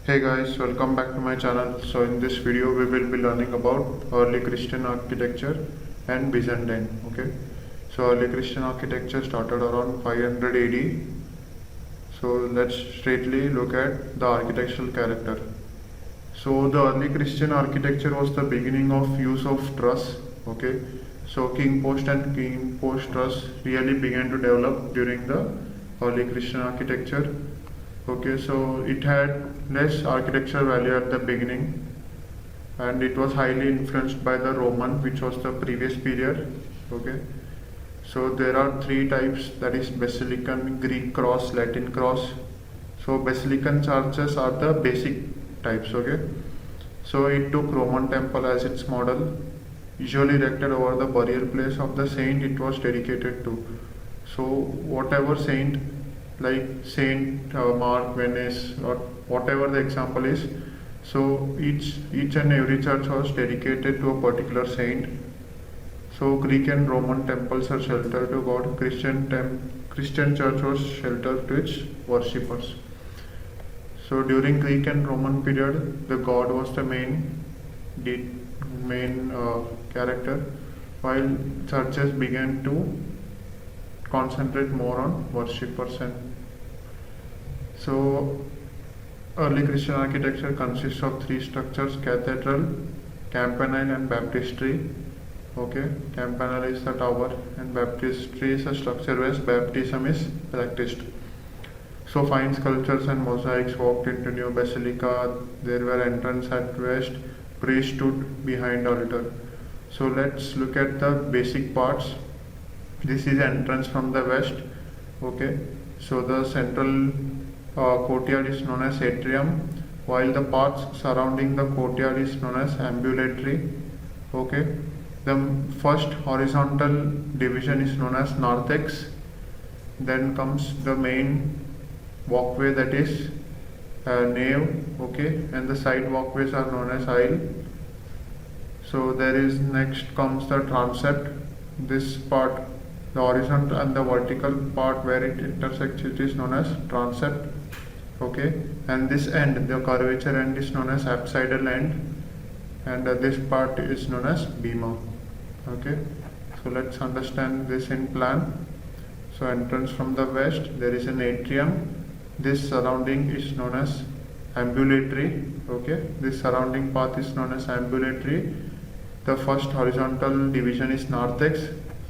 Hey guys, welcome back to my channel. So in this video we will be learning about early Christian architecture and Byzantine. Okay, so early Christian architecture started around 500 AD. So let's straightly look at the architectural character. So the early Christian architecture was the beginning of use of truss. Okay, so king post and king post truss really began to develop during the early Christian architecture. Okay, so it had less architectural value at the beginning, and it was highly influenced by the Roman, which was the previous period. Okay, so there are three types, that is Basilican, Greek cross, Latin cross. So Basilican churches are the basic types. Okay, so it took Roman temple as its model, usually erected over the burial place of the saint it was dedicated to. So whatever saint, like Saint Mark, Venice, or whatever the example is, so each and every church was dedicated to a particular saint. So Greek and Roman temples are shelter to God. Christian church was shelter to its worshippers. So during Greek and Roman period, the God was the main character, while churches began to concentrate more on worshippers. And so early Christian architecture consists of three structures: cathedral, campanile, and baptistry. Okay, campanile is the tower and baptistry is a structure where baptism is practiced. So fine sculptures and mosaics walked into new basilica. There were entrance at west, priest stood behind altar. So let's look at the basic parts. This is entrance from the west. Okay, so the central courtyard is known as atrium, while the parts surrounding the courtyard is known as ambulatory. Okay, the first horizontal division is known as narthex. Then comes the main walkway, that is nave. Okay, and the side walkways are known as aisle. So there is next comes the transept. This part, the horizontal and the vertical part where it intersects, it is known as transept. Okay, and this end, the curvature end, is known as apsidal end, and this part is known as bema. Okay, so let's understand this in plan. So entrance from the west, there is an atrium. This surrounding is known as ambulatory. Okay, this surrounding path is known as ambulatory. The first horizontal division is narthex.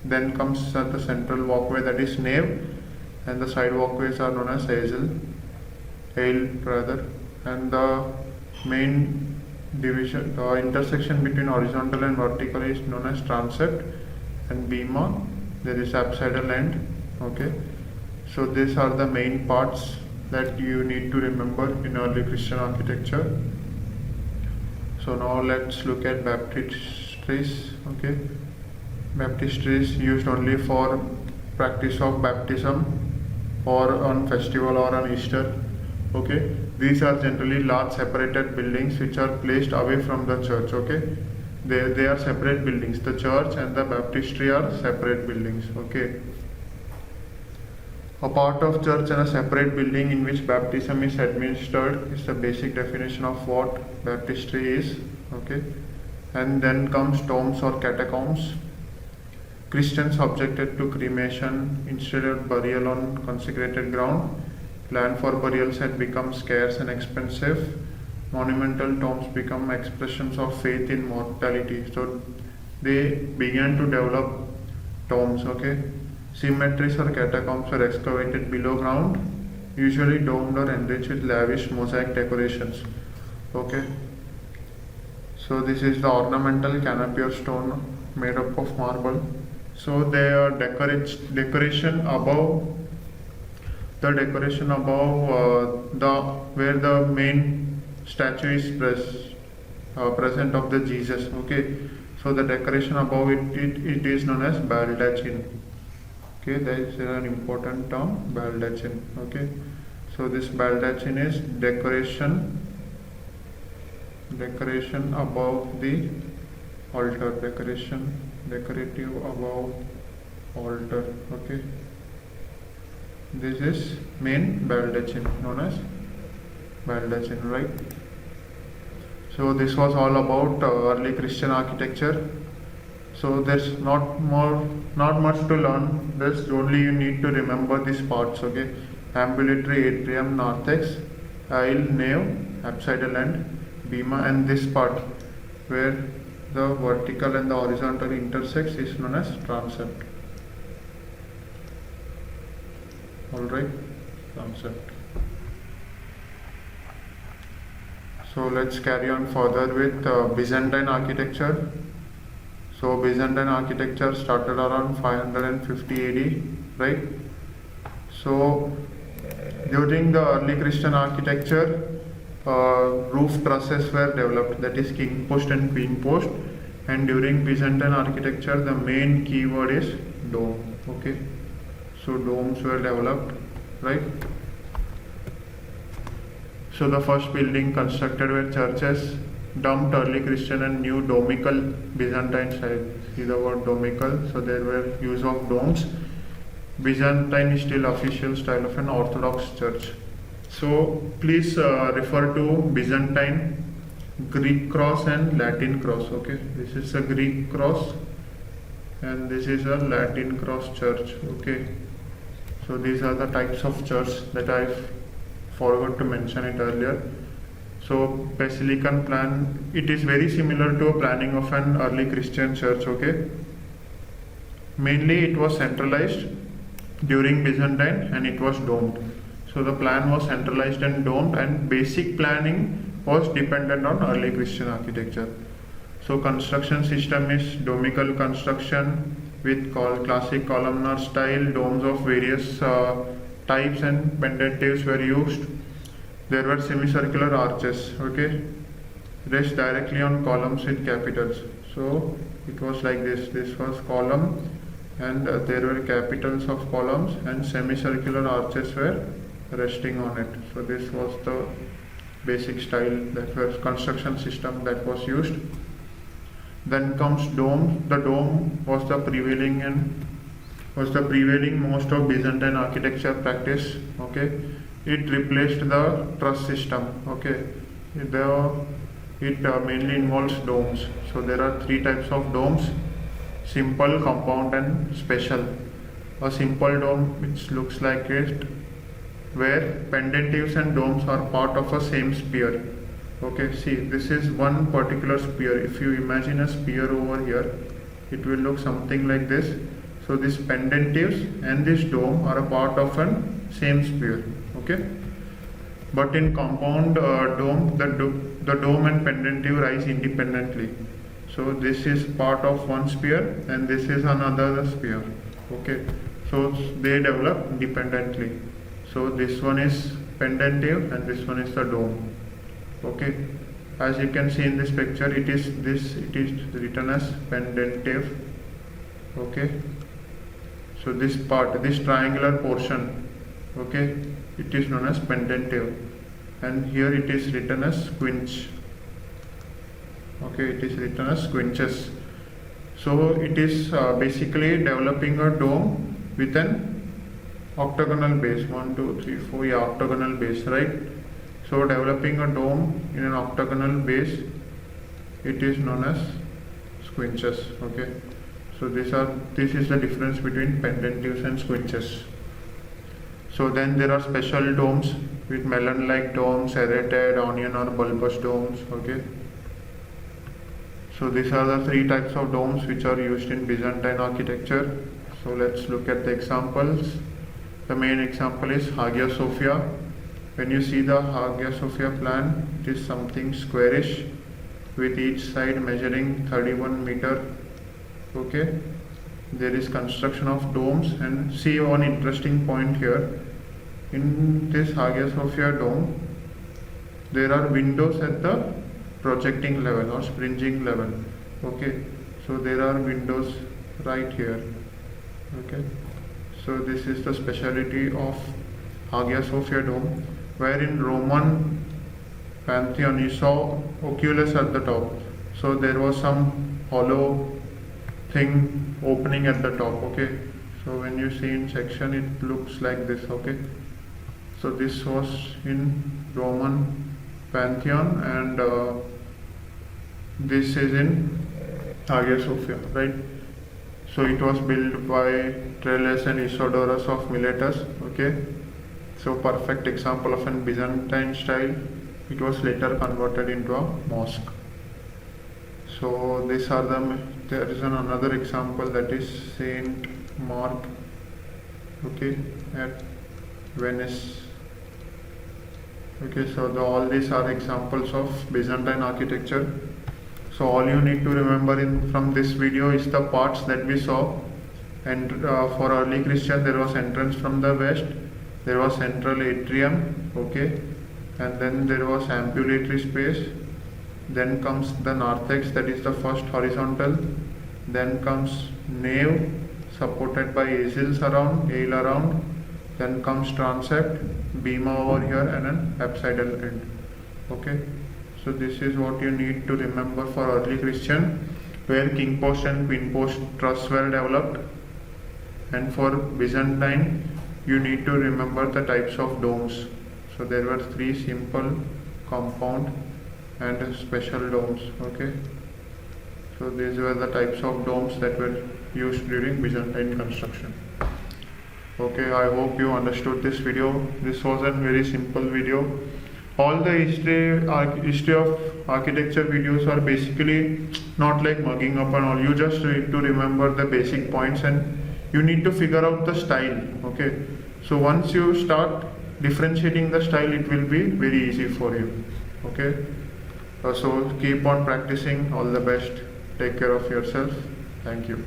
Then comes the central walkway, that is nave, and the side walkways are known as aisle rather. And the main division, the intersection between horizontal and vertical, is known as transept, and bema, there is apsidal end. Okay, so these are the main parts that you need to remember in early Christian architecture. So now let's look at baptistries. Okay, baptistry is used only for practice of baptism or on festival or on Easter. Okay, these are generally large separated buildings which are placed away from the church. Okay, they are separate buildings. The church and the baptistry are separate buildings. Okay, a part of church and a separate building in which baptism is administered is the basic definition of what baptistry is. Okay, and then comes tombs or catacombs. Christians objected to cremation instead of burial on consecrated ground. Land for burials had become scarce and expensive. Monumental tombs become expressions of faith in mortality. So they began to develop tombs. Okay, cemeteries or catacombs were excavated below ground, usually domed or enriched with lavish mosaic decorations. Okay, so this is the ornamental canopy or stone made up of marble. So their decoration above the where the main statue is present of the Jesus. Okay, so the decoration above it is known as baldachin. Okay, that is an important term, baldachin. Okay, so this baldachin is decoration above the altar, decorative above altar. Okay, this is main baldachin known as Baldachin, right? So this was all about early Christian architecture. So there's not much to learn. There's only you need to remember these parts, okay? Ambulatory atrium, narthex, aisle, nave, apsidal end, bema, and this part where the vertical and the horizontal intersects is known as transept. Alright, transept. So let's carry on further with Byzantine architecture. So Byzantine architecture started around 550 AD, right? So during the early Christian architecture, roof trusses were developed, that is king post and queen post. And during Byzantine architecture, the main keyword is dome. Okay, so domes were developed, right? So the first building constructed were churches, dumped early Christian and new domical Byzantine style. See the word domical, so there were use of domes. Byzantine is still official style of an Orthodox church. So please refer to Byzantine, Greek cross and Latin cross. Okay, this is a Greek cross and this is a Latin cross church. Okay, so these are the types of church that I've forgot to mention it earlier. So basilican plan, it is very similar to a planning of an early Christian church. Okay, mainly it was centralized during Byzantine and it was domed. So the plan was centralized and domed, and basic planning was dependent on early Christian architecture. So construction system is domical construction with classic columnar style. Domes of various types and pendentives were used. There were semicircular arches, okay, rest directly on columns with capitals. So it was like this. This was column and there were capitals of columns and semicircular arches were resting on it. So this was the basic style, that was construction system that was used. Then comes dome. The dome was the prevailing most of Byzantine architecture practice. Okay, it replaced the truss system. Okay, it mainly involves domes. So there are three types of domes: simple, compound, and special. A simple dome, which looks like it, where pendentives and domes are part of a same sphere. Okay, see, this is one particular sphere. If you imagine a sphere over here, it will look something like this. So these pendentives and this dome are a part of a same sphere. Okay, but in compound dome, the dome and pendentive rise independently. So this is part of one sphere and this is another sphere. Okay, so they develop independently. So this one is pendentive and this one is the dome. Okay, as you can see in this picture, it is written as pendentive. Okay, so this part, this triangular portion, okay, it is known as pendentive, and here it is written as quinch. Okay, it is written as quinches. So it is basically developing a dome with an octagonal base. 1 2 3 4, yeah, octagonal base, right? So developing a dome in an octagonal base, it is known as squinches. Okay, so this is the difference between pendentives and squinches. So then there are special domes with melon-like domes, serrated, onion or bulbous domes. Okay, so these are the three types of domes which are used in Byzantine architecture. So let's look at the examples. The main example is Hagia Sophia. When you see the Hagia Sophia plan, it is something squarish with each side measuring 31 meter. Okay, there is construction of domes, and see one interesting point here. In this Hagia Sophia dome, there are windows at the projecting level or springing level. Okay, so there are windows right here. Okay, so this is the speciality of Hagia Sophia dome, where in Roman Pantheon you saw oculus at the top. So there was some hollow thing opening at the top. Okay, so when you see in section, it looks like this. Okay, So this was in Roman Pantheon, and this is in Hagia Sophia, right? So it was built by Tralles and Isidorus of Miletus. Okay, so perfect example of an Byzantine style. It was later converted into a mosque. So these are there is another example, that is Saint Mark, okay, at Venice. Okay, so all these are examples of Byzantine architecture. So all you need to remember from this video is the parts that we saw. And for early Christian, there was entrance from the west, there was central atrium, okay, and then there was ambulatory space. Then comes the narthex, that is the first horizontal. Then comes nave supported by aisle around. Then comes transept, bema over here, and an apsidal end. Okay, so this is what you need to remember for early Christian, where king post and queen post truss were developed. And for Byzantine, you need to remember the types of domes. So there were 3 simple, compound, and special domes. Okay, so these were the types of domes that were used during Byzantine construction. Okay, I hope you understood this video. This was a very simple video. All the history of architecture videos are basically not like mugging up and all. You just need to remember the basic points, and you need to figure out the style. Okay, so once you start differentiating the style, it will be very easy for you. Okay, so keep on practicing. All the best. Take care of yourself. Thank you.